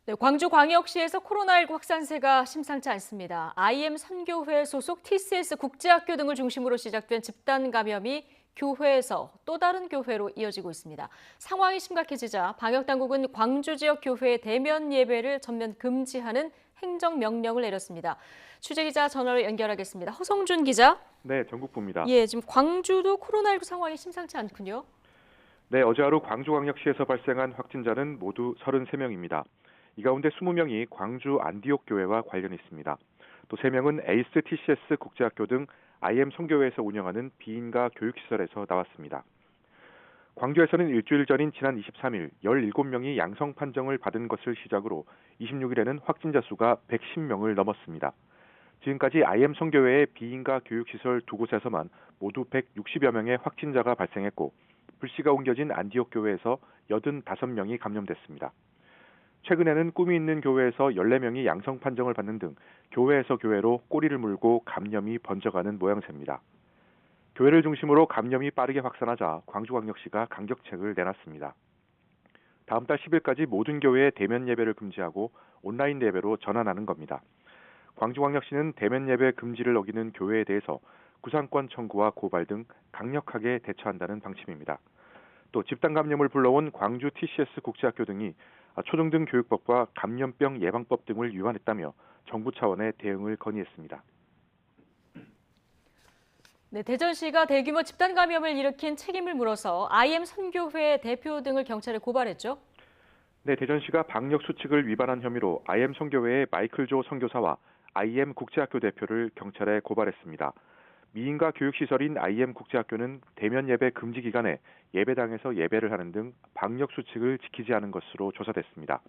네, 광주광역시에서 코로나19 확산세가 심상치 않습니다. IM 선교회 소속 TCS 국제학교 등을 중심으로 시작된 집단 감염이 교회에서 또 다른 교회로 이어지고 있습니다. 상황이 심각해지자 방역당국은 광주 지역 교회 대면 예배를 전면 금지하는 행정명령을 내렸습니다. 취재기자 전화로 연결하겠습니다. 허성준 기자. 네, 전국부입니다. 예, 지금 광주도 코로나19 상황이 심상치 않군요. 네, 어제 하루 광주광역시에서 발생한 확진자는 모두 33명입니다. 이 가운데 20명이 광주 안디옥 교회와 관련이 있습니다. 또 3명은 에이스 TCS 국제학교 등 IM 선교회에서 운영하는 비인가 교육시설에서 나왔습니다. 광주에서는 일주일 전인 지난 23일 17명이 양성 판정을 받은 것을 시작으로 26일에는 확진자 수가 110명을 넘었습니다. 지금까지 IM 선교회의 비인가 교육시설 두 곳에서만 모두 160여 명의 확진자가 발생했고 불씨가 옮겨진 안디옥 교회에서 85명이 감염됐습니다. 최근에는 꿈이 있는 교회에서 14명이 양성 판정을 받는 등 교회에서 교회로 꼬리를 물고 감염이 번져가는 모양새입니다. 교회를 중심으로 감염이 빠르게 확산하자 광주광역시가 강력책을 내놨습니다. 다음 달 10일까지 모든 교회의 대면 예배를 금지하고 온라인 예배로 전환하는 겁니다. 광주광역시는 대면 예배 금지를 어기는 교회에 대해서 구상권 청구와 고발 등 강력하게 대처한다는 방침입니다. 또 집단 감염을 불러온 광주 TCS 국제학교 등이 초등등 교육법과 감염병 예방법 등을 위반했다며 정부 차원의 대응을 건의했습니다. 네, 대전시가 대규모 집단 감염을 일으킨 책임을 물어서 IM 선교회 대표 등을 경찰에 고발했죠. 네, 대전시가 방역 수칙을 위반한 혐의로 IM 선교회의 마이클 조 선교사와 IM 국제학교 대표를 경찰에 고발했습니다. 미인가 교육시설인 IM 국제학교는 대면 예배 금지 기간에 예배당에서 예배를 하는 등 방역 수칙을 지키지 않은 것으로 조사됐습니다.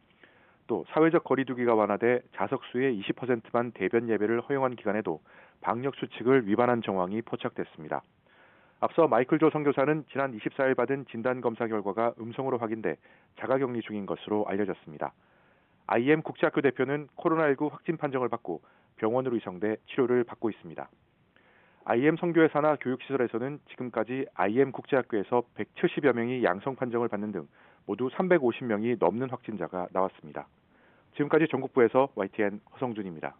또 사회적 거리 두기가 완화돼 좌석수의 20%만 대변 예배를 허용한 기간에도 방역 수칙을 위반한 정황이 포착됐습니다. 앞서 마이클 조 선교사는 지난 24일 받은 진단검사 결과가 음성으로 확인돼 자가격리 중인 것으로 알려졌습니다. IM 국제학교 대표는 코로나19 확진 판정을 받고 병원으로 이송돼 치료를 받고 있습니다. IM 선교회 산하 교육시설에서는 지금까지 IM 국제학교에서 170여 명이 양성 판정을 받는 등 모두 350명이 넘는 확진자가 나왔습니다. 지금까지 전국부에서 YTN 허성준입니다.